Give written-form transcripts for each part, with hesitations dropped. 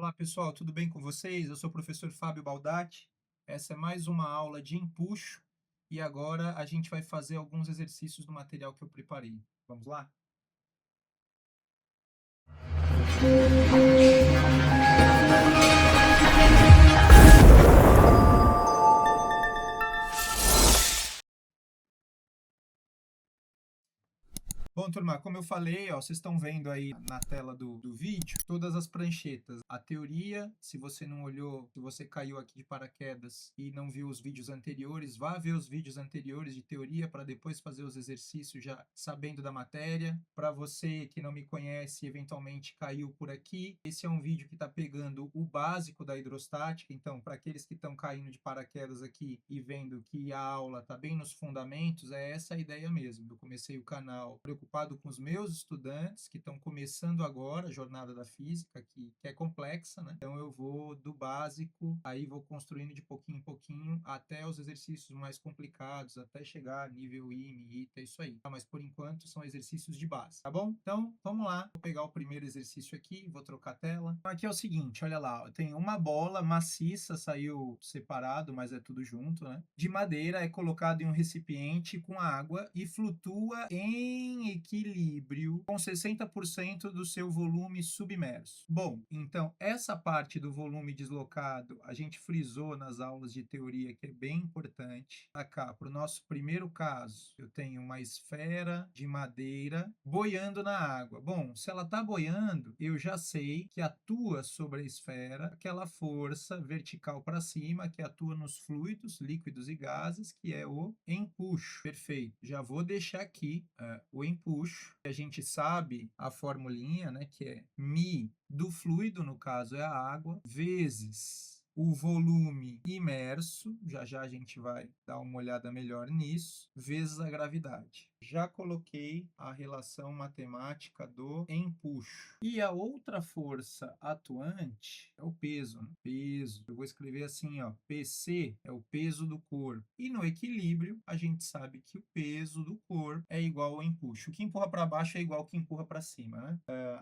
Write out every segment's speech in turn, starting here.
Olá pessoal, tudo bem com vocês? Eu sou o professor Fábio Baldatti. Essa é mais uma aula de empuxo e agora a gente vai fazer alguns exercícios do material que eu preparei. Vamos lá? Bom, turma, como eu falei, ó, vocês estão vendo aí na tela do vídeo todas as pranchetas. A teoria, se você não olhou, se você caiu aqui de paraquedas e não viu os vídeos anteriores, vá ver os vídeos anteriores de teoria para depois fazer os exercícios já sabendo da matéria. Para você que não me conhece e eventualmente caiu por aqui, esse é um vídeo que está pegando o básico da hidrostática. Então, para aqueles que estão caindo de paraquedas aqui e vendo que a aula está bem nos fundamentos, é essa a ideia mesmo. Eu comecei o canal preocupado com os meus estudantes que estão começando agora a jornada da física, que é complexa, né? Então eu vou do básico, aí vou construindo de pouquinho em pouquinho até os exercícios mais complicados, até chegar a nível IME, ITA, isso aí. Tá? Mas por enquanto são exercícios de base, tá bom? Então vamos lá, vou pegar o primeiro exercício aqui, vou trocar a tela. Então, aqui é o seguinte, olha lá, tem uma bola maciça, saiu separado, mas é tudo junto, né? De madeira, é colocado em um recipiente com água e flutua em equilíbrio com 60% do seu volume submerso. Bom, então essa parte do volume deslocado a gente frisou nas aulas de teoria, que é bem importante. Pra cá, para o nosso primeiro caso, eu tenho uma esfera de madeira boiando na água. Bom, se ela está boiando, eu já sei que atua sobre a esfera aquela força vertical para cima que atua nos fluidos, líquidos e gases, que é o empuxo. Perfeito. Já vou deixar aqui o empuxo. A gente sabe a formulinha, né, que é μ do fluido, no caso é a água, vezes o volume imerso, já já a gente vai dar uma olhada melhor nisso, vezes a gravidade. Já coloquei a relação matemática do empuxo. E a outra força atuante é o peso, né? Peso. Eu vou escrever assim, ó, PC é o peso do corpo. E no equilíbrio, a gente sabe que o peso do corpo é igual ao empuxo. O que empurra para baixo é igual ao que empurra para cima, né?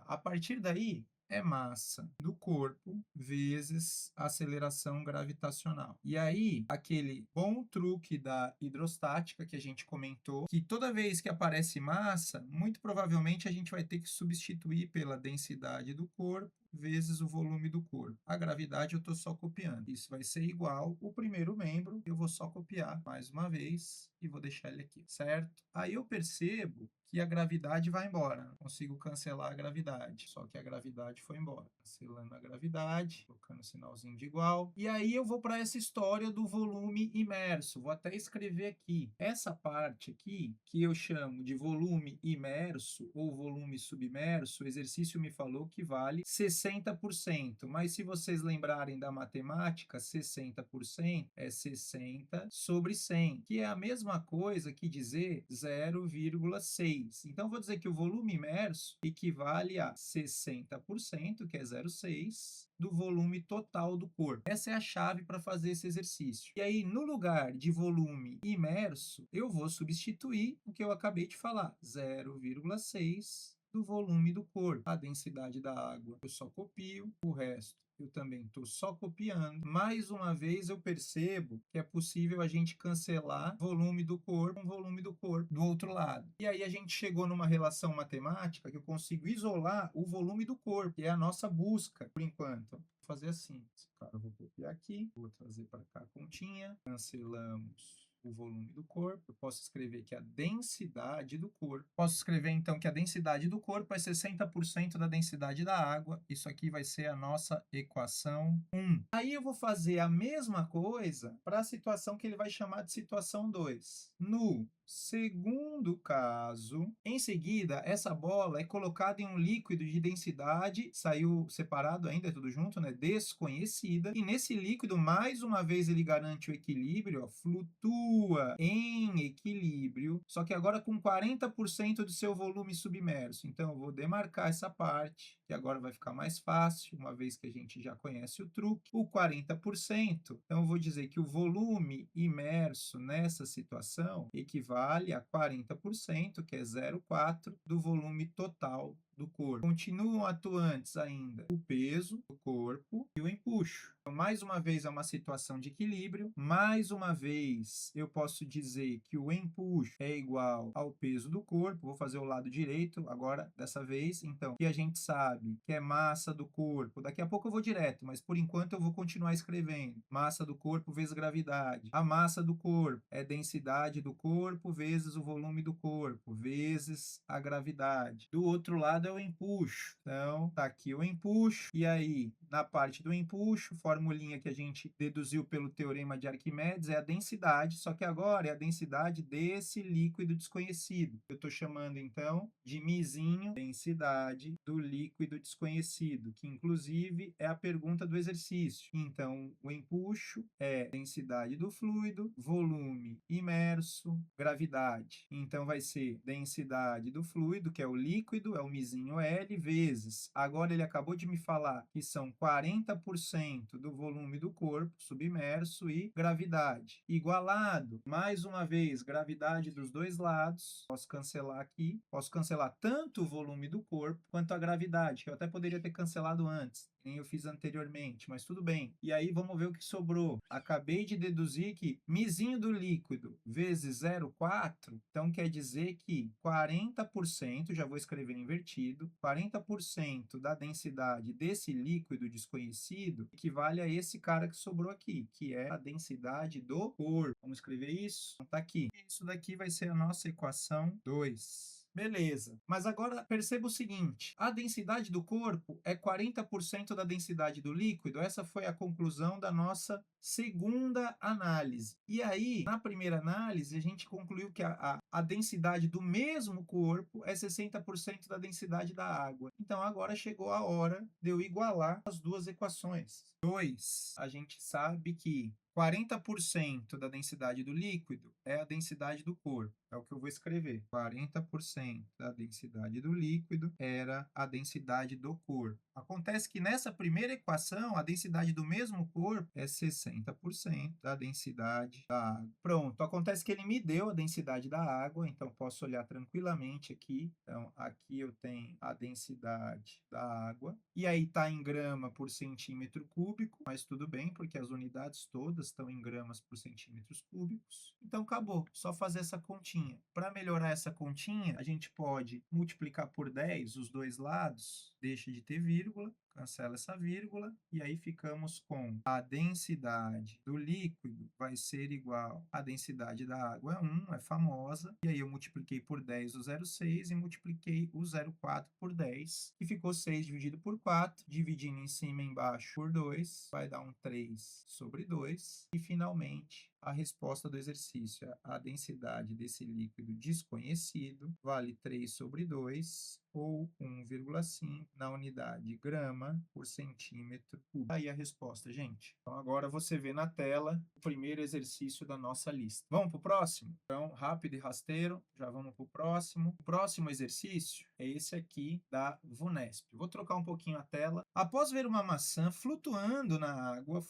A partir daí, é massa do corpo vezes aceleração gravitacional. E aí, aquele bom truque da hidrostática que a gente comentou, que toda vez que aparece massa, muito provavelmente a gente vai ter que substituir pela densidade do corpo vezes o volume do corpo. A gravidade eu estou só copiando. Isso vai ser igual o primeiro membro, eu vou só copiar mais uma vez e vou deixar ele aqui, certo? Aí eu percebo que a gravidade vai embora. Eu consigo cancelar a gravidade, só que a gravidade foi embora. Cancelando a gravidade, colocando o sinalzinho de igual. E aí eu vou para essa história do volume imerso. Vou até escrever aqui. Essa parte aqui, que eu chamo de volume imerso ou volume submerso, o exercício me falou que vale 60%. Mas se vocês lembrarem da matemática, 60% é 60 sobre 100, que é a mesma coisa que dizer 0,6. Então, vou dizer que o volume imerso equivale a 60%, que é 0,6, do volume total do corpo. Essa é a chave para fazer esse exercício. E aí, no lugar de volume imerso, eu vou substituir o que eu acabei de falar, 0,6 do volume do corpo. A densidade da água eu só copio, o resto eu também estou só copiando. Mais uma vez eu percebo que é possível a gente cancelar volume do corpo com volume do corpo do outro lado. E aí a gente chegou numa relação matemática que eu consigo isolar o volume do corpo, que é a nossa busca por enquanto. Vou fazer assim. Esse cara eu vou copiar aqui, vou trazer para cá a continha, cancelamos o volume do corpo. Eu posso escrever que a densidade do corpo. Posso escrever, então, que a densidade do corpo é 60% da densidade da água. Isso aqui vai ser a nossa equação 1. Aí eu vou fazer a mesma coisa para a situação que ele vai chamar de situação 2. No segundo caso, em seguida, essa bola é colocada em um líquido de densidade, saiu separado ainda, é tudo junto, né? Desconhecida. E nesse líquido, mais uma vez, ele garante o equilíbrio, ó, flutua em equilíbrio, só que agora com 40% do seu volume submerso. Então, eu vou demarcar essa parte, que agora vai ficar mais fácil, uma vez que a gente já conhece o truque. O 40%, então eu vou dizer que o volume imerso nessa situação equivale a 40%, que é 0,4 do volume total do corpo. Continuam atuantes ainda o peso do corpo e o empuxo. Então, mais uma vez, é uma situação de equilíbrio. Mais uma vez, eu posso dizer que o empuxo é igual ao peso do corpo. Vou fazer o lado direito agora, dessa vez. Então, que a gente sabe que é massa do corpo. Daqui a pouco eu vou direto, mas por enquanto eu vou continuar escrevendo. Massa do corpo vezes gravidade. A massa do corpo é densidade do corpo vezes o volume do corpo, vezes a gravidade. Do outro lado é o empuxo. Então, tá aqui o empuxo. E aí, na parte do empuxo, formulinha que a gente deduziu pelo teorema de Arquimedes, é a densidade, só que agora é a densidade desse líquido desconhecido. Eu estou chamando, então, de mizinho, densidade do líquido desconhecido, que, inclusive, é a pergunta do exercício. Então, o empuxo é densidade do fluido, volume imerso, gravidade. Então, vai ser densidade do fluido, que é o líquido, é o mizinho L, vezes. Agora, ele acabou de me falar que são 40% do volume do corpo submerso e gravidade. Igualado, mais uma vez, gravidade dos dois lados. Posso cancelar aqui. Posso cancelar tanto o volume do corpo quanto a gravidade, que eu até poderia ter cancelado antes, nem eu fiz anteriormente, mas tudo bem. E aí, vamos ver o que sobrou. Acabei de deduzir que mizinho do líquido vezes 0,4, então quer dizer que 40%, já vou escrever invertido, 40% da densidade desse líquido desconhecido equivale a esse cara que sobrou aqui, que é a densidade do corpo. Vamos escrever isso? Então, tá aqui. Isso daqui vai ser a nossa equação 2. Beleza. Mas agora perceba o seguinte, a densidade do corpo é 40% da densidade do líquido. Essa foi a conclusão da nossa segunda análise. E aí, na primeira análise, a gente concluiu que a densidade do mesmo corpo é 60% da densidade da água. Então, agora chegou a hora de eu igualar as duas equações. 2, a gente sabe que 40% da densidade do líquido é a densidade do corpo. É o que eu vou escrever. 40% da densidade do líquido era a densidade do corpo. Acontece que nessa primeira equação, a densidade do mesmo corpo é 60% da densidade da água. Pronto, acontece que ele me deu a densidade da água, então posso olhar tranquilamente aqui. Então, aqui eu tenho a densidade da água. E aí está em grama por centímetro cúbico, mas tudo bem, porque as unidades todas estão em gramas por centímetros cúbicos. Então, acabou. Só fazer essa continha. Para melhorar essa continha, a gente pode multiplicar por 10 os dois lados, deixa de ter vírgula, cancela essa vírgula, e aí ficamos com a densidade do líquido vai ser igual à densidade da água, 1, é famosa, e aí eu multipliquei por 10 o 0,6 e multipliquei o 0,4 por 10, e ficou 6 dividido por 4, dividindo em cima e embaixo por 2, vai dar um 3 sobre 2, e finalmente a resposta do exercício é a densidade desse líquido desconhecido vale 3 sobre 2, ou 1,5 na unidade grama por centímetro cúbico. Aí a resposta, gente. Então, agora você vê na tela o primeiro exercício da nossa lista. Vamos para o próximo? Então, rápido e rasteiro, já vamos para o próximo. O próximo exercício é esse aqui da VUNESP. Vou trocar um pouquinho a tela. Após ver uma maçã flutuando na água,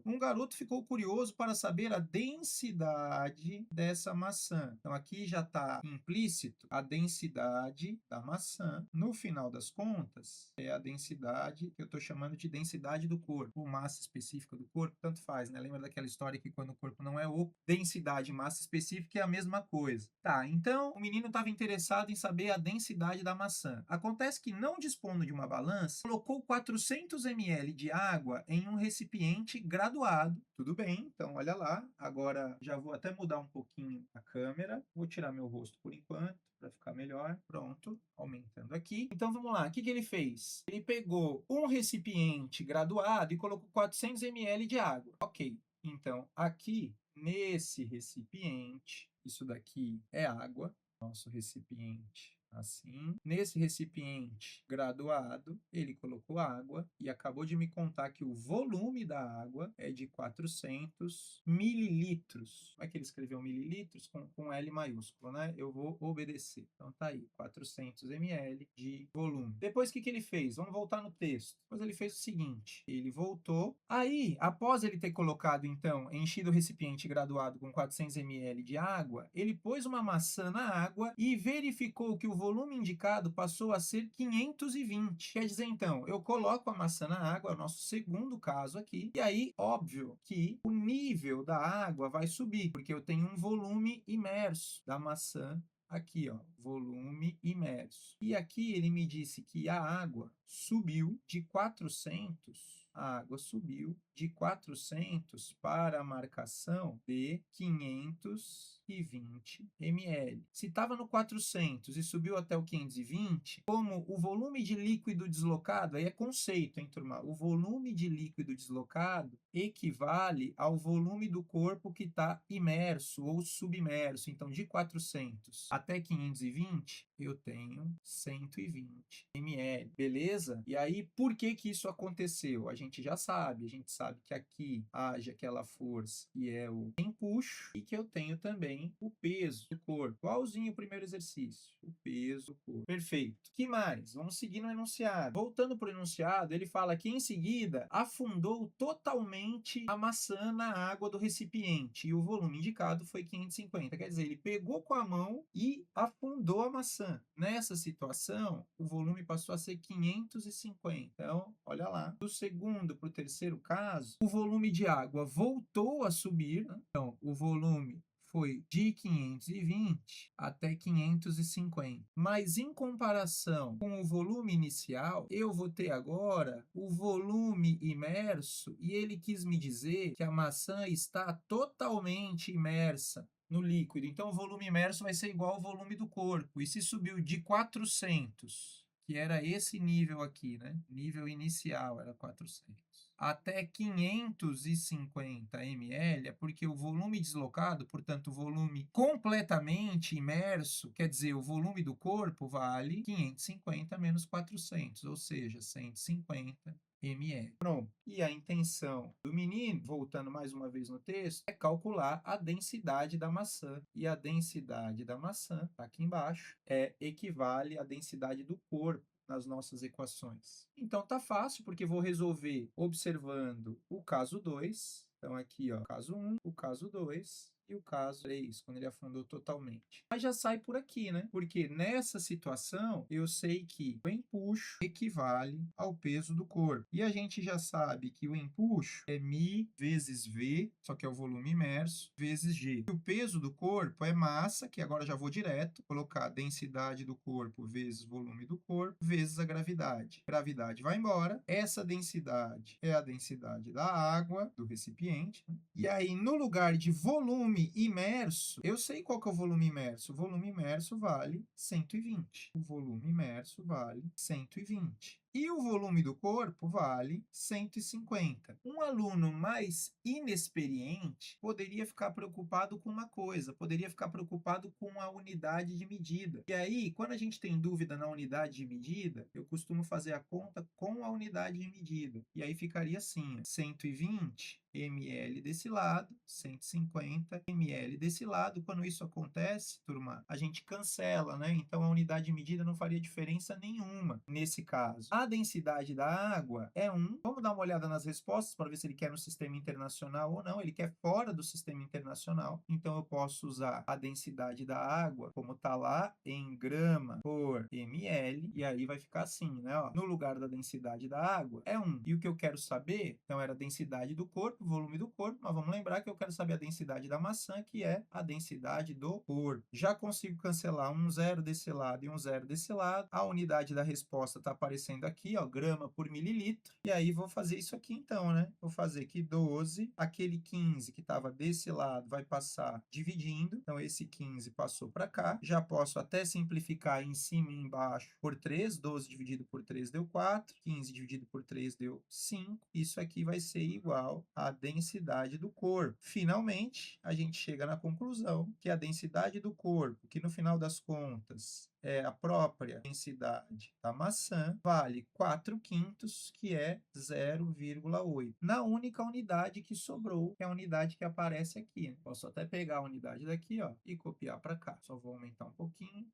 um garoto ficou curioso para saber a densidade dessa maçã. Então, aqui já está implícito a densidade da maçã. No final das contas, é a densidade que eu estou chamando de densidade do corpo, ou massa específica do corpo, tanto faz, né? Lembra daquela história que quando o corpo não é oco, densidade e massa específica é a mesma coisa. Tá, então o menino estava interessado em saber a densidade da maçã. Acontece que, não dispondo de uma balança, colocou 400 ml de água em um recipiente graduado. Tudo bem, então olha lá. Agora já vou até mudar um pouquinho a câmera. Vou tirar meu rosto por enquanto, para ficar melhor. Pronto, aumentando aqui. Então vamos lá, o que ele fez? Ele pegou um recipiente graduado e colocou 400 ml de água. Ok, então aqui nesse recipiente, isso daqui é água, nosso recipiente assim. Nesse recipiente graduado, ele colocou água e acabou de me contar que o volume da água é de 400 mililitros. Como é que ele escreveu mililitros? Com L maiúsculo, né? Eu vou obedecer. Então tá aí, 400 ml de volume. Depois, o que ele fez? Vamos voltar no texto. Depois ele fez o seguinte, ele voltou. Aí, após ele ter colocado, então, enchido o recipiente graduado com 400 ml de água, ele pôs uma maçã na água e verificou que o volume indicado passou a ser 520. Quer dizer, então, eu coloco a maçã na água, é o nosso segundo caso aqui, e aí, óbvio que o nível da água vai subir, porque eu tenho um volume imerso da maçã aqui, ó, volume imerso. E aqui ele me disse que a água subiu de 400, a água subiu de 400 para a marcação de 520 ml. Se estava no 400 e subiu até o 520, como o volume de líquido deslocado, aí é conceito, hein, turma? O volume de líquido deslocado equivale ao volume do corpo que está imerso ou submerso. Então, de 400 até 520, eu tenho 120 ml, beleza? E aí, por que que isso aconteceu? A gente já sabe, a gente sabe que aqui age aquela força que é o empuxo e que eu tenho também o peso do corpo. Igualzinho o primeiro exercício, o peso do corpo. Perfeito. Que mais? Vamos seguir no enunciado. Voltando para o enunciado, ele fala que em seguida afundou totalmente a maçã na água do recipiente e o volume indicado foi 550. Quer dizer, ele pegou com a mão e afundou a maçã. Nessa situação, o volume passou a ser 550. Então, olha lá. Do segundo para o terceiro caso, o volume de água voltou a subir, né? Então, o volume foi de 520 até 550. Mas em comparação com o volume inicial, eu vou ter agora o volume imerso e ele quis me dizer que a maçã está totalmente imersa no líquido. Então, o volume imerso vai ser igual ao volume do corpo. E se subiu de 400, que era esse nível aqui, né? Nível inicial era 400. Até 550 ml é porque o volume deslocado, portanto, o volume completamente imerso, quer dizer, o volume do corpo vale 550 menos 400, ou seja, 150 ml. Pronto. E a intenção do menino, voltando mais uma vez no texto, é calcular a densidade da maçã. E a densidade da maçã, tá aqui embaixo, equivale à densidade do corpo nas nossas equações. Então tá fácil, porque vou resolver observando o caso 2. Então aqui, ó, o caso 1, o caso 2 e o caso 3, quando ele afundou totalmente. Mas já sai por aqui, né? Porque nessa situação, eu sei que o empuxo equivale ao peso do corpo. E a gente já sabe que o empuxo é μ vezes V, só que é o volume imerso, vezes G. E o peso do corpo é massa, que agora já vou direto, colocar a densidade do corpo vezes volume do corpo, vezes a gravidade. Gravidade vai embora. Essa densidade é a densidade da água, do recipiente, né? E aí, no lugar de volume imerso, eu sei qual que é o volume imerso. O volume imerso vale 120. O volume imerso vale 120. E o volume do corpo vale 150. Um aluno mais inexperiente poderia ficar preocupado com uma coisa, poderia ficar preocupado com a unidade de medida. E aí, quando a gente tem dúvida na unidade de medida, eu costumo fazer a conta com a unidade de medida. E aí ficaria assim, 120 ml desse lado, 150 ml desse lado. Quando isso acontece, turma, a gente cancela, né? Então, a unidade de medida não faria diferença nenhuma nesse caso. A densidade da água é 1. Vamos dar uma olhada nas respostas para ver se ele quer no sistema internacional ou não. Ele quer fora do sistema internacional. Então, eu posso usar a densidade da água, como está lá, em grama por ml. E aí vai ficar assim, né? Ó, no lugar da densidade da água é 1. E o que eu quero saber, então, era a densidade do corpo, volume do corpo, mas vamos lembrar que eu quero saber a densidade da maçã, que é a densidade do corpo. Já consigo cancelar um zero desse lado e um zero desse lado. A unidade da resposta está aparecendo aqui, ó, grama por mililitro. E aí vou fazer isso aqui então, né? Vou fazer que 12, aquele 15 que estava desse lado vai passar dividindo. Então esse 15 passou para cá. Já posso até simplificar em cima e embaixo por 3. 12 dividido por 3 deu 4. 15 dividido por 3 deu 5. Isso aqui vai ser igual à densidade do corpo. Finalmente, a gente chega na conclusão que a densidade do corpo, que no final das contas é a própria densidade da maçã, vale 4/5, que é 0,8. Na única unidade que sobrou, que é a unidade que aparece aqui. Posso até pegar a unidade daqui, ó, e copiar para cá. Só vou aumentar um pouquinho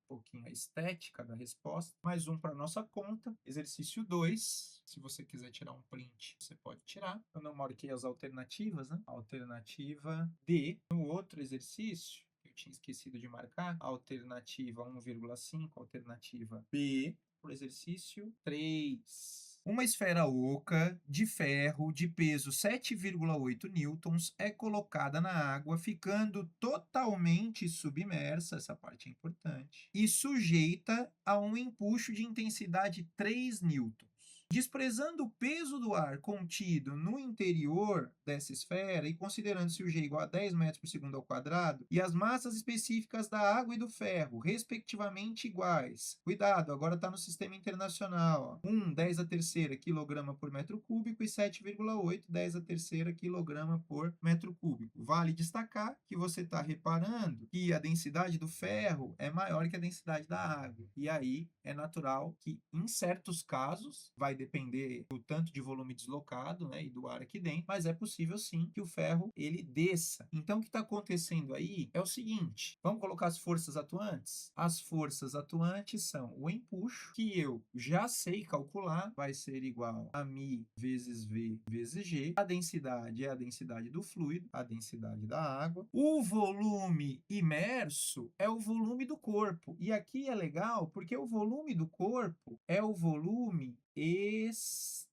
a estética da resposta. Mais um para nossa conta. Exercício 2. Se você quiser tirar um print, você pode tirar. Eu não marquei as alternativas, né? Alternativa D. No outro exercício, eu tinha esquecido de marcar, alternativa 1,5, alternativa B, para o exercício 3. Uma esfera oca de ferro de peso 7,8 newtons é colocada na água, ficando totalmente submersa, essa parte é importante, e sujeita a um empuxo de intensidade 3 newtons. Desprezando o peso do ar contido no interior dessa esfera e considerando-se o G igual a 10 metros por segundo ao quadrado e as massas específicas da água e do ferro, respectivamente iguais. Cuidado, agora está no sistema internacional. 10 a terceira quilograma por metro cúbico e 7,8, 10 a terceira quilograma por metro cúbico. Vale destacar que você está reparando que a densidade do ferro é maior que a densidade da água. E aí é natural que, em certos casos, vai depender do tanto de volume deslocado, né, e do ar aqui dentro, mas é possível sim que o ferro ele desça. Então, o que está acontecendo aí é o seguinte: vamos colocar as forças atuantes? As forças atuantes são o empuxo, que eu já sei calcular, vai ser igual a μ vezes V vezes G. A densidade é a densidade do fluido, a densidade da água. O volume imerso é o volume do corpo. E aqui é legal porque o volume do corpo é o volume externo.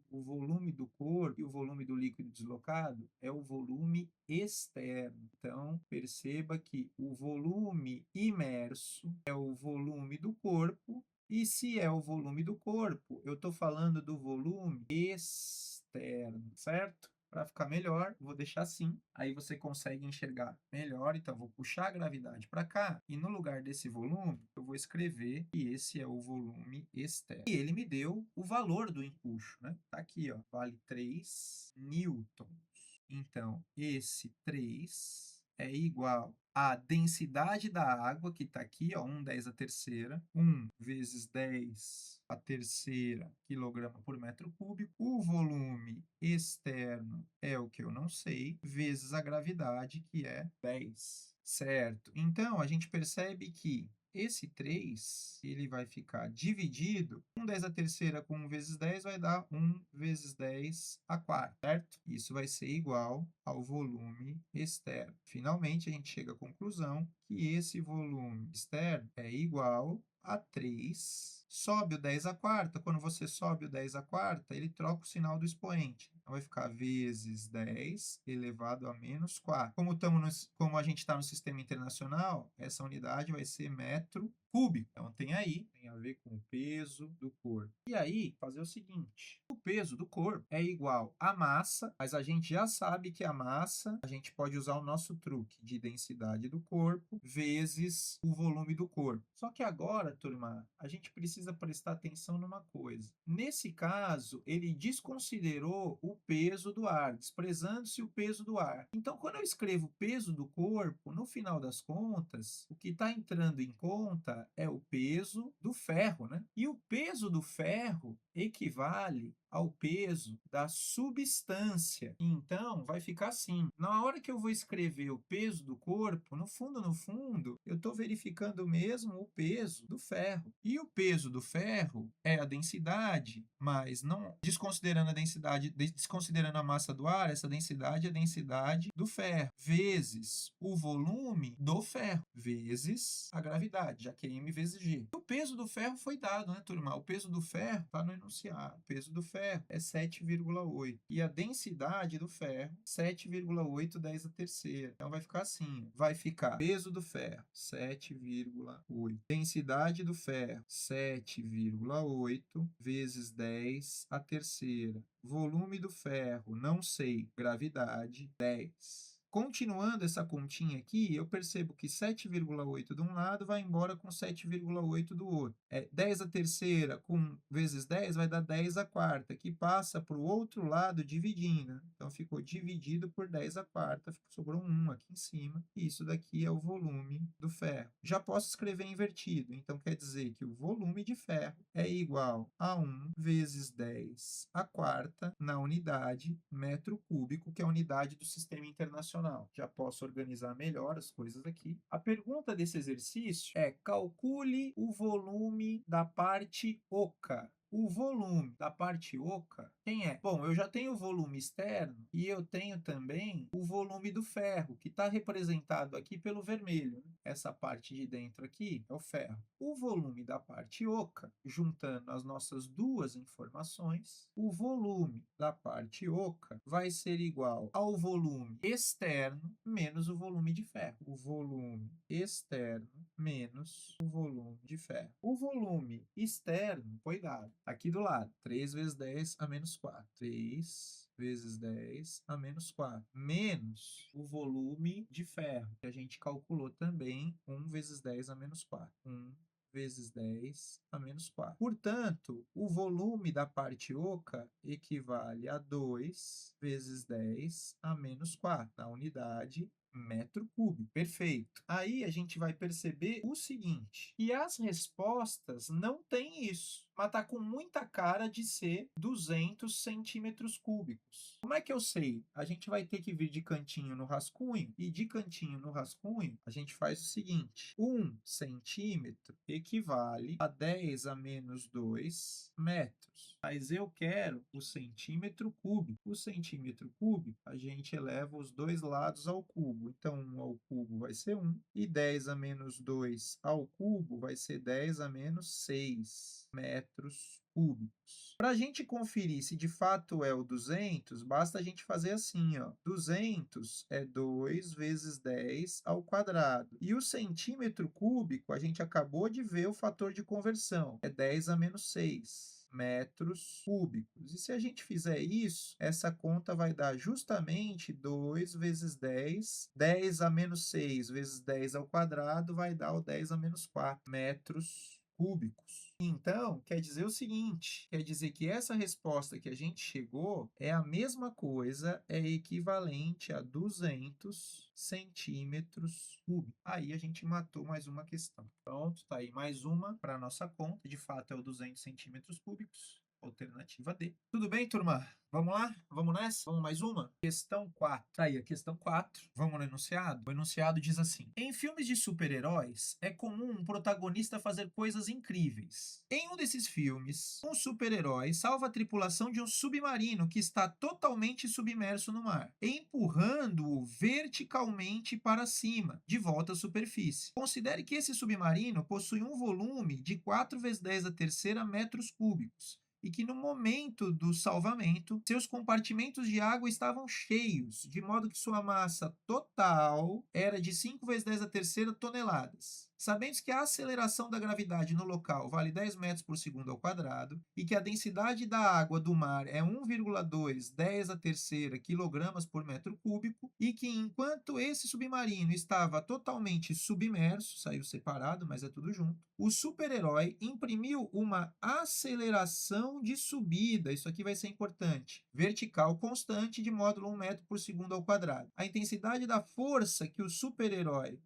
O volume do corpo e o volume do líquido deslocado é o volume externo. Então, perceba que o volume imerso é o volume do corpo, e se é o volume do corpo, eu estou falando do volume externo, certo? Para ficar melhor, vou deixar assim, aí você consegue enxergar melhor. Então, vou puxar a gravidade para cá e no lugar desse volume, eu vou escrever que esse é o volume externo. E ele me deu o valor do empuxo, né? Tá aqui, ó, vale 3 newtons. Então, esse 3 é igual à densidade da água, que está aqui, ó, 10 a terceira, 1 vezes 10 a terceira quilograma por metro cúbico. O volume externo é o que eu não sei, vezes a gravidade, que é 10, certo? Então, a gente percebe que esse 3, ele vai ficar dividido, 10 a terceira com 1 vezes 10 vai dar 1 vezes 10 a quarta, certo? Isso vai ser igual ao volume externo. Finalmente, a gente chega à conclusão que esse volume externo é igual a 3. Sobe o 10 à quarta. Quando você sobe o 10 à quarta, ele troca o sinal do expoente. Então, vai ficar vezes 10 elevado a menos 4. Como a gente está no sistema internacional, essa unidade vai ser metro cúbico. Então, tem a ver com o peso do corpo. E aí, fazer o seguinte: o peso do corpo é igual à massa, mas a gente já sabe que a massa, a gente pode usar o nosso truque de densidade do corpo vezes o volume do corpo. Só que agora, turma, a gente precisa prestar atenção numa coisa. Nesse caso, ele desconsiderou o peso do ar, desprezando-se o peso do ar. Então, quando eu escrevo o peso do corpo, no final das contas, o que está entrando em conta é o peso do ferro, né? E o peso do ferro equivale ao peso da substância. Então, vai ficar assim. Na hora que eu vou escrever o peso do corpo, no fundo, eu estou verificando mesmo o peso do ferro. E o peso do ferro é a densidade, mas não desconsiderando a densidade, desconsiderando a massa do ar, essa densidade é a densidade do ferro, vezes o volume do ferro, vezes a gravidade, já que é m vezes g. O peso do ferro foi dado, né, turma? O peso do ferro está no enunciado. O peso do ferro é 7,8. E a densidade do ferro, 7,8 10 a terceira. Então, vai ficar assim. Vai ficar peso do ferro, 7,8. Densidade do ferro, 7,8 vezes 10 a terceira. Volume do ferro, não sei. Gravidade, 10. Continuando essa continha aqui, eu percebo que 7,8 de um lado vai embora com 7,8 do outro. 10 a terceira com vezes 10 vai dar 10 a quarta, que passa para o outro lado dividindo. Então, ficou dividido por 10 a quarta, sobrou 1 aqui em cima. E isso daqui é o volume do ferro. Já posso escrever invertido, então quer dizer que o volume de ferro é igual a 1 vezes 10 a quarta na unidade metro cúbico, que é a unidade do sistema internacional. Já posso organizar melhor as coisas aqui. A pergunta desse exercício é: calcule o volume da parte oca. O volume da parte oca, quem é? Bom, eu já tenho o volume externo e eu tenho também o volume do ferro, que está representado aqui pelo vermelho. Essa parte de dentro aqui é o ferro. O volume da parte oca, juntando as nossas duas informações, o volume da parte oca vai ser igual ao volume externo menos o volume de ferro. O volume externo menos o volume de ferro. O volume externo foi dado aqui do lado, 3 vezes 10 a menos 4. 3 vezes 10 a menos 4, menos o volume de ferro, que a gente calculou também, 1 vezes 10 a menos 4. 1 vezes 10 a menos 4. Portanto, o volume da parte oca equivale a 2 vezes 10 a menos 4, na unidade metro cúbico. Perfeito. Aí a gente vai perceber o seguinte, que as respostas não têm isso, mas está com muita cara de ser 200 centímetros cúbicos. Como é que eu sei? A gente vai ter que vir de cantinho no rascunho, e de cantinho no rascunho, a gente faz o seguinte, 1 centímetro equivale a 10 a menos 2 metros. Mas eu quero o centímetro cúbico. O centímetro cúbico, a gente eleva os dois lados ao cubo. Então, 1 ao cubo vai ser 1, e 10 a menos 2 ao cubo vai ser 10 a menos 6 metros cúbicos. Para a gente conferir se de fato é o 200, basta a gente fazer assim, ó. 200 é 2 vezes 10 ao quadrado. E o centímetro cúbico, a gente acabou de ver o fator de conversão, é 10 a menos 6 metros cúbicos. E se a gente fizer isso, essa conta vai dar justamente 2 vezes 10, 10 a menos 6 vezes 10 ao quadrado vai dar o 10 a menos 4 metros cúbicos. Então, quer dizer o seguinte, quer dizer que essa resposta que a gente chegou é a mesma coisa, é equivalente a 200 centímetros cúbicos. Aí a gente matou mais uma questão. Pronto, tá aí mais uma para a nossa conta. De fato, é o 200 centímetros cúbicos. Alternativa D. Tudo bem, turma? Vamos lá? Vamos nessa? Vamos mais uma? Questão 4. Tá aí a questão 4. Vamos no enunciado? O enunciado diz assim: em filmes de super-heróis, é comum um protagonista fazer coisas incríveis. Em um desses filmes, um super-herói salva a tripulação de um submarino que está totalmente submerso no mar, empurrando-o verticalmente para cima, de volta à superfície. Considere que esse submarino possui um volume de 4 vezes 10 a terceira metros cúbicos, e que no momento do salvamento, seus compartimentos de água estavam cheios, de modo que sua massa total era de 5 vezes 10 a terceira toneladas. Sabendo que a aceleração da gravidade no local vale 10 metros por segundo ao quadrado e que a densidade da água do mar é 1,2 10 a terceira quilogramas por metro cúbico e que enquanto esse submarino estava totalmente submerso, saiu separado, mas é tudo junto, o super-herói imprimiu uma aceleração de subida, isso aqui vai ser importante, vertical constante de módulo 1 metro por segundo ao quadrado. A intensidade da força que o super-herói,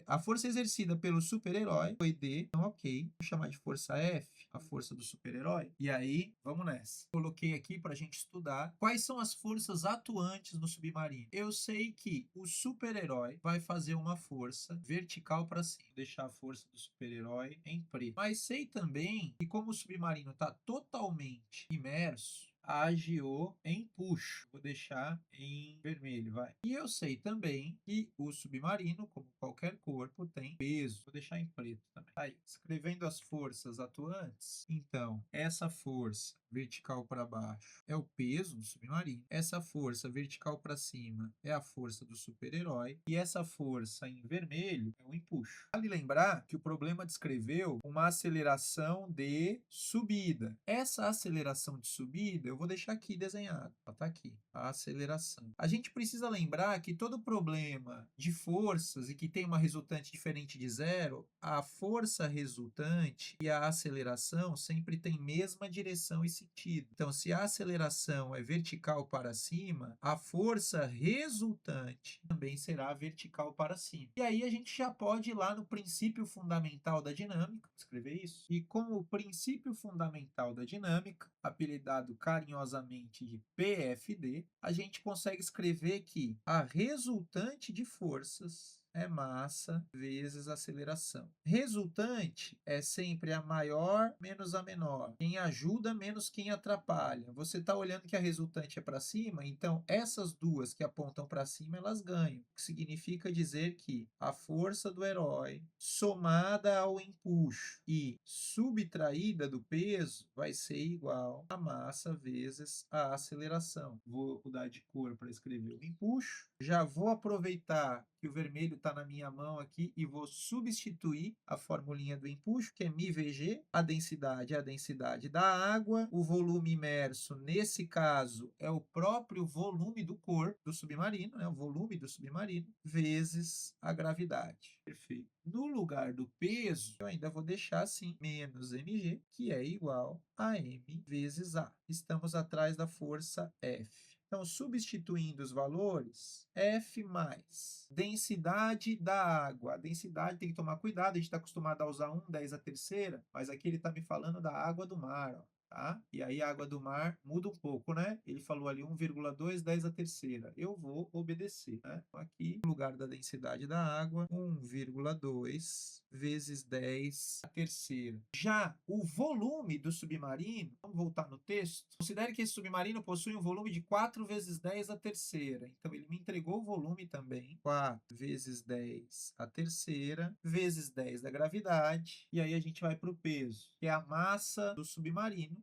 a força exercida pelo super-herói foi D, então ok, vou chamar de força F, a força do super-herói, e aí vamos nessa. Coloquei aqui para a gente estudar quais são as forças atuantes no submarino. Eu sei que o super-herói vai fazer uma força vertical para cima, vou deixar a força do super-herói em preto. Mas sei também que como o submarino está totalmente imerso, agiu em puxo. Vou deixar em vermelho, vai. E eu sei também que o submarino, como qualquer corpo, tem peso. Vou deixar em preto também. Aí, escrevendo as forças atuantes, então, essa força vertical para baixo é o peso do submarino. Essa força vertical para cima é a força do super-herói. E essa força em vermelho é o empuxo. Vale lembrar que o problema descreveu uma aceleração de subida. Essa aceleração de subida, eu vou deixar aqui desenhado. Está aqui, a aceleração. A gente precisa lembrar que todo problema de forças e que tem uma resultante diferente de zero, a força resultante e a aceleração sempre têm mesma direção e sentido. Então, se a aceleração é vertical para cima, a força resultante também será vertical para cima. E aí a gente já pode ir lá no princípio fundamental da dinâmica, escrever isso, e como o princípio fundamental da dinâmica, apelidado carinhosamente de PFD, a gente consegue escrever que a resultante de forças é massa vezes aceleração. Resultante é sempre a maior menos a menor. Quem ajuda menos quem atrapalha. Você está olhando que a resultante é para cima, então essas duas que apontam para cima, elas ganham. O que significa dizer que a força do herói, somada ao empuxo e subtraída do peso, vai ser igual a massa vezes a aceleração. Vou mudar de cor para escrever o empuxo. Já vou aproveitar que o vermelho está na minha mão aqui e vou substituir a formulinha do empuxo, que é μVg. A densidade é a densidade da água. O volume imerso, nesse caso, é o próprio volume do corpo do submarino, né? O volume do submarino, vezes a gravidade. Perfeito. No lugar do peso, eu ainda vou deixar assim, menos mg, que é igual a m vezes a. Estamos atrás da força F. Então, substituindo os valores, F mais densidade da água. A densidade tem que tomar cuidado, a gente está acostumado a usar 1, 10 a terceira, mas aqui ele está me falando da água do mar, ó. Tá? E aí a água do mar muda um pouco, né? Ele falou ali 1,2, 10 a terceira. Eu vou obedecer, né? Então, aqui, no lugar da densidade da água, 1,2 vezes 10 a terceira. Já o volume do submarino, vamos voltar no texto, considere que esse submarino possui um volume de 4 vezes 10 a terceira. Então, ele me entregou o volume também, 4 vezes 10 a terceira, vezes 10 da gravidade, e aí a gente vai para o peso, que é a massa do submarino,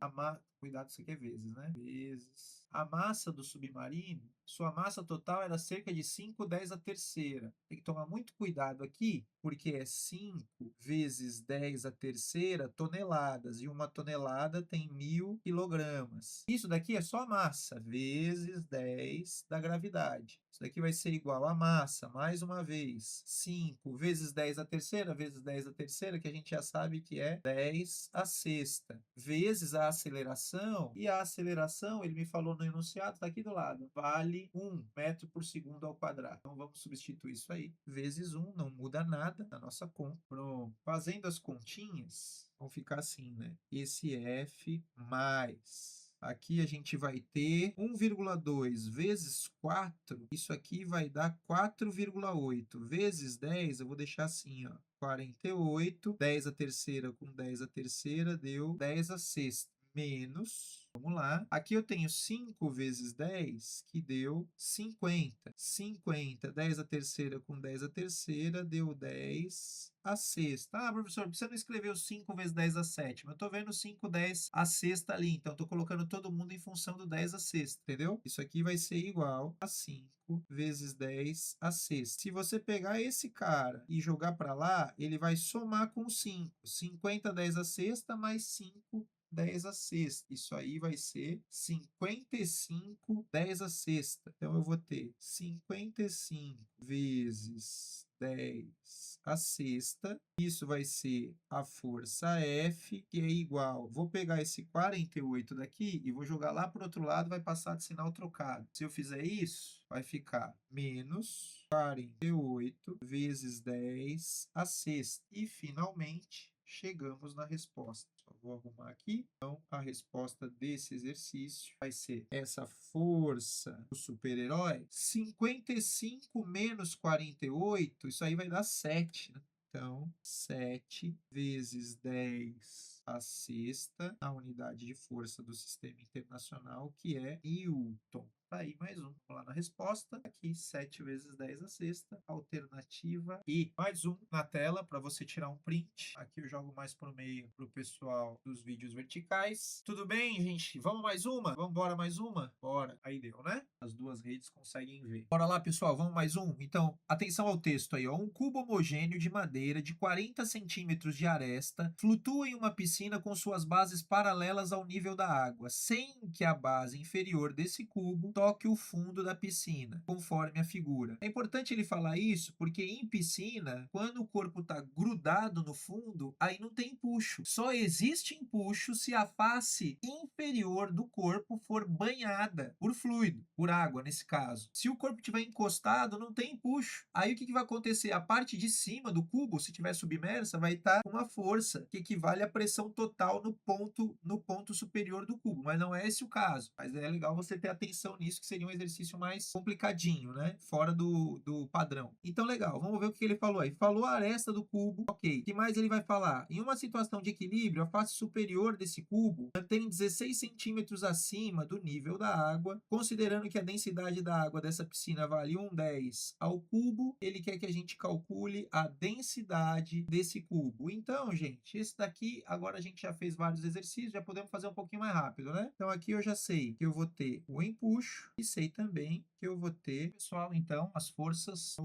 cuidado, isso aqui é vezes, né? Vezes. A massa do submarino, sua massa total era cerca de 5 10 a terceira. Tem que tomar muito cuidado aqui, porque é 5 vezes 10 a terceira toneladas, e uma tonelada tem 1.000 quilogramas. Isso daqui é só a massa, vezes 10 da gravidade. Isso daqui vai ser igual a massa, mais uma vez, 5 vezes 10 a terceira, vezes 10 a terceira, que a gente já sabe que é 10 a sexta, vezes a aceleração, e a aceleração, ele me falou no enunciado, está aqui do lado, vale 1 metro por segundo ao quadrado. Então, vamos substituir isso aí, vezes 1, não muda nada na nossa conta. Pronto. Fazendo as continhas, vão ficar assim, né? Esse F mais... Aqui a gente vai ter 1,2 vezes 4, isso aqui vai dar 4,8 vezes 10, eu vou deixar assim, ó, 48, 10 a terceira com 10 a terceira deu 10 a sexta, menos, vamos lá, aqui eu tenho 5 vezes 10, que deu 50, 50, 10 a terceira com 10 a terceira deu 10 a sexta. Ah, professor, você não escreveu 5 vezes 10 a sétima? Eu tô vendo 5, 10 a sexta ali, então tô colocando todo mundo em função do 10 a sexta, entendeu? Isso aqui vai ser igual a 5 vezes 10 a sexta. Se você pegar esse cara e jogar para lá, ele vai somar com 5. 50, 10 a sexta mais 5, 10 a sexta. Isso aí vai ser 55, 10 a sexta. Então, eu vou ter 55 vezes 10 a sexta. Isso vai ser a força F, que é igual... Vou pegar esse 48 daqui e vou jogar lá para o outro lado, vai passar de sinal trocado. Se eu fizer isso, vai ficar menos 48 vezes 10 a sexta. E, finalmente, chegamos na resposta. Só vou arrumar aqui. Então, a resposta desse exercício vai ser essa força do super-herói. 55 menos 48, isso aí vai dar 7, né? Então, 7 vezes 10 a sexta, a unidade de força do sistema internacional, que é Newton. Tá aí mais um. Vamos lá na resposta. Aqui, 7 vezes 10 a sexta. Alternativa E. Mais um na tela para você tirar um print. Aqui eu jogo mais por meio para o pessoal dos vídeos verticais. Tudo bem, gente? Vamos mais uma? Vamos embora mais uma? Bora. Aí deu, né? As duas redes conseguem ver. Bora lá, pessoal. Vamos mais um? Então, atenção ao texto aí, ó. Um cubo homogêneo de madeira de 40 centímetros de aresta flutua em uma piscina com suas bases paralelas ao nível da água, sem que a base inferior desse cubo toque o fundo da piscina, conforme a figura. É importante ele falar isso porque em piscina, quando o corpo está grudado no fundo, aí não tem empuxo. Só existe empuxo se a face inferior do corpo for banhada por fluido, por água nesse caso. Se o corpo estiver encostado, não tem empuxo. Aí o que vai acontecer? A parte de cima do cubo, se estiver submersa, vai estar com uma força que equivale à pressão total no ponto superior do cubo. Mas não é esse o caso. Mas é legal você ter atenção nisso, isso que seria um exercício mais complicadinho, né? Fora do padrão. Então, legal, vamos ver o que ele falou aí. Falou a aresta do cubo, ok. O que mais ele vai falar? Em uma situação de equilíbrio, a face superior desse cubo mantém 16 centímetros acima do nível da água, considerando que a densidade da água dessa piscina vale 1/10 ao cubo, ele quer que a gente calcule a densidade desse cubo. Então, gente, esse daqui, agora a gente já fez vários exercícios, já podemos fazer um pouquinho mais rápido, né? Então, aqui eu já sei que eu vou ter o empuxo e sei também que eu vou ter, pessoal, então, as forças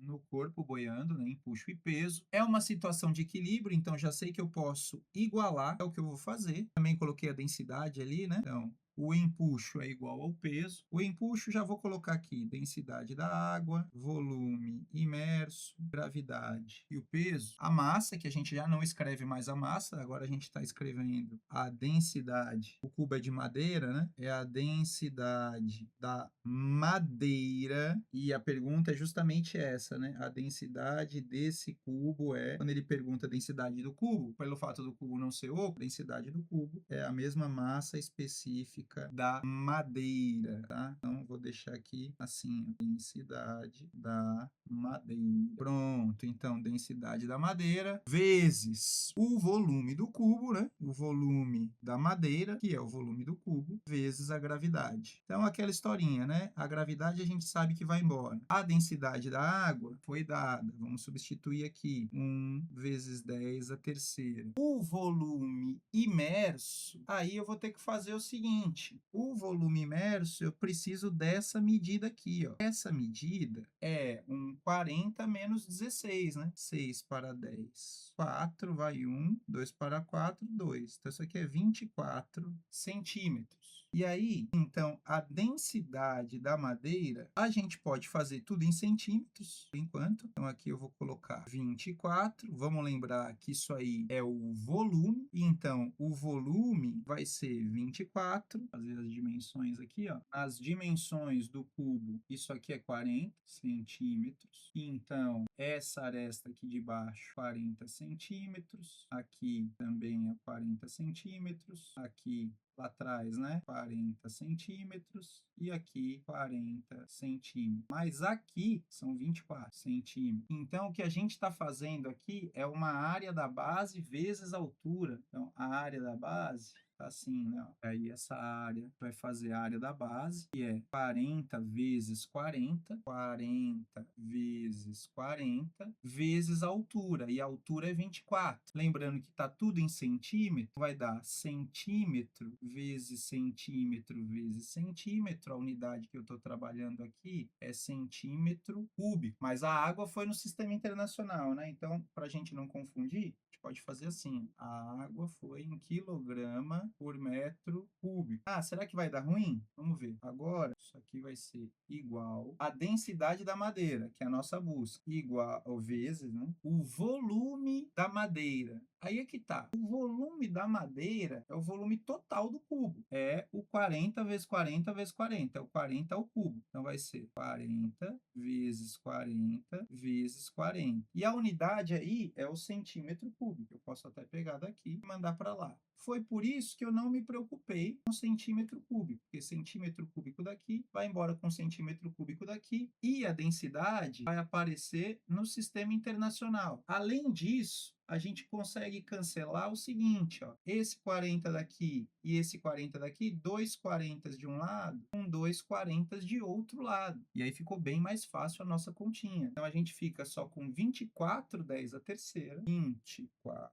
no corpo boiando, né? Empuxo e peso. É uma situação de equilíbrio, então já sei que eu posso igualar, é o que eu vou fazer. Também coloquei a densidade ali, né? Então, o empuxo é igual ao peso. O empuxo já vou colocar aqui densidade da água, volume imerso, gravidade e o peso. A massa, que a gente já não escreve mais a massa, agora a gente está escrevendo a densidade. O cubo é de madeira, né? É a densidade da madeira. E a pergunta é justamente essa, né? A densidade desse cubo é... Quando ele pergunta a densidade do cubo, pelo fato do cubo não ser oco, a densidade do cubo é a mesma massa específica da madeira, tá? Então, vou deixar aqui assim, densidade da madeira. Pronto, então, densidade da madeira vezes o volume do cubo, né? O volume da madeira, que é o volume do cubo, vezes a gravidade. Então, aquela historinha, né? A gravidade a gente sabe que vai embora. A densidade da água foi dada. Vamos substituir aqui. 1 vezes 10 a terceira. O volume imerso, aí eu vou ter que fazer o seguinte. O volume imerso, eu preciso dessa medida aqui, ó. Essa medida é um 40 menos 16, né? 6 para 10. 4 vai 1, 2 para 4, 2. Então, isso aqui é 24 centímetros. E aí, então, a densidade da madeira, a gente pode fazer tudo em centímetros, por enquanto. Então, aqui eu vou colocar 24. Vamos lembrar que isso aí é o volume. Então, o volume vai ser 24. Fazer as dimensões aqui, ó. As dimensões do cubo, isso aqui é 40 centímetros. Então, essa aresta aqui de baixo, 40 centímetros. Aqui também é 40 centímetros. Aqui lá atrás, né? 40 centímetros e aqui 40 centímetros. Mas aqui são 24 centímetros. Então, o que a gente está fazendo aqui é uma área da base vezes a altura. Então, a área da base tá assim, né? Aí essa área vai fazer a área da base, que é 40 vezes 40, 40 vezes 40, vezes a altura, e a altura é 24. Lembrando que tá tudo em centímetro, vai dar centímetro vezes centímetro vezes centímetro. A unidade que eu estou trabalhando aqui é centímetro cúbico, mas a água foi no sistema internacional, né? Então, para a gente não confundir, a gente pode fazer assim: a água foi em quilograma por metro cúbico. Ah, será que vai dar ruim? Vamos ver. Agora, isso aqui vai ser igual à densidade da madeira, que é a nossa busca, igual ou vezes, né? O volume da madeira. Aí é que tá. O volume da madeira é o volume total do cubo. É o 40 vezes 40 vezes 40. É o 40 ao cubo. Então, vai ser 40 vezes 40 vezes 40. E a unidade aí é o centímetro cúbico. Eu posso até pegar daqui e mandar para lá. Foi por isso que eu não me preocupei com centímetro cúbico, porque centímetro cúbico daqui vai embora com centímetro cúbico daqui e a densidade vai aparecer no sistema internacional. Além disso, a gente consegue cancelar o seguinte, ó, esse 40 daqui e esse 40 daqui, 2 40 de um lado, com 2 40 de outro lado. E aí ficou bem mais fácil a nossa continha. Então, a gente fica só com 24 10 a terceira, 24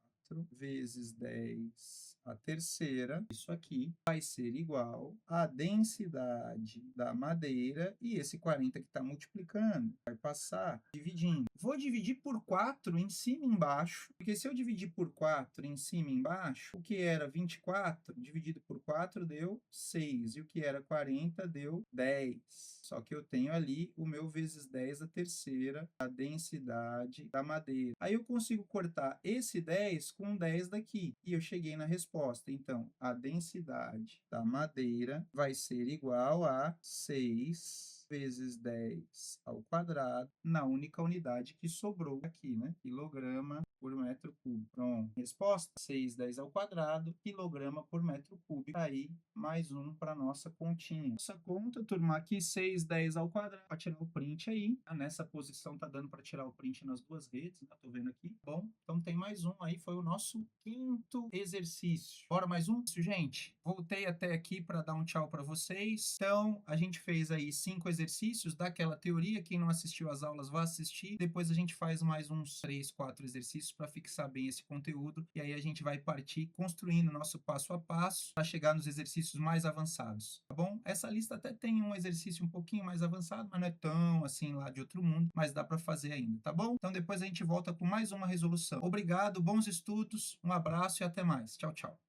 vezes 10 a terceira, isso aqui vai ser igual à densidade da madeira, e esse 40 que está multiplicando vai passar dividindo. Vou dividir por 4 em cima e embaixo, porque se eu dividir por 4 em cima e embaixo, o que era 24 dividido por 4 deu 6, e o que era 40 deu 10. Só que eu tenho ali o meu vezes 10 a terceira, a densidade da madeira. Aí eu consigo cortar esse 10 com 10 daqui, e eu cheguei na resposta. Então, a densidade da madeira vai ser igual a 6 vezes 10 ao quadrado na única unidade que sobrou aqui, né? Quilograma por metro cúbico. Pronto. Resposta: 6,10 ao quadrado, quilograma por metro cúbico. Tá aí, mais um para nossa continha. Nossa conta, turma, aqui 6,10 ao quadrado. Para tirar o print aí. Nessa posição tá dando para tirar o print nas duas redes, né? Tô vendo aqui. Bom, então tem mais um aí. Foi o nosso quinto exercício. Bora mais um? Gente, voltei até aqui para dar um tchau para vocês. Então, a gente fez aí 5 exercícios daquela teoria. Quem não assistiu às aulas, vá assistir. Depois a gente faz mais uns 3, 4 exercícios para fixar bem esse conteúdo. E aí a gente vai partir construindo nosso passo a passo para chegar nos exercícios mais avançados, tá bom? Essa lista até tem um exercício um pouquinho mais avançado, mas não é tão assim lá de outro mundo, mas dá para fazer ainda, tá bom? Então depois a gente volta com mais uma resolução. Obrigado, bons estudos, um abraço e até mais. Tchau, tchau.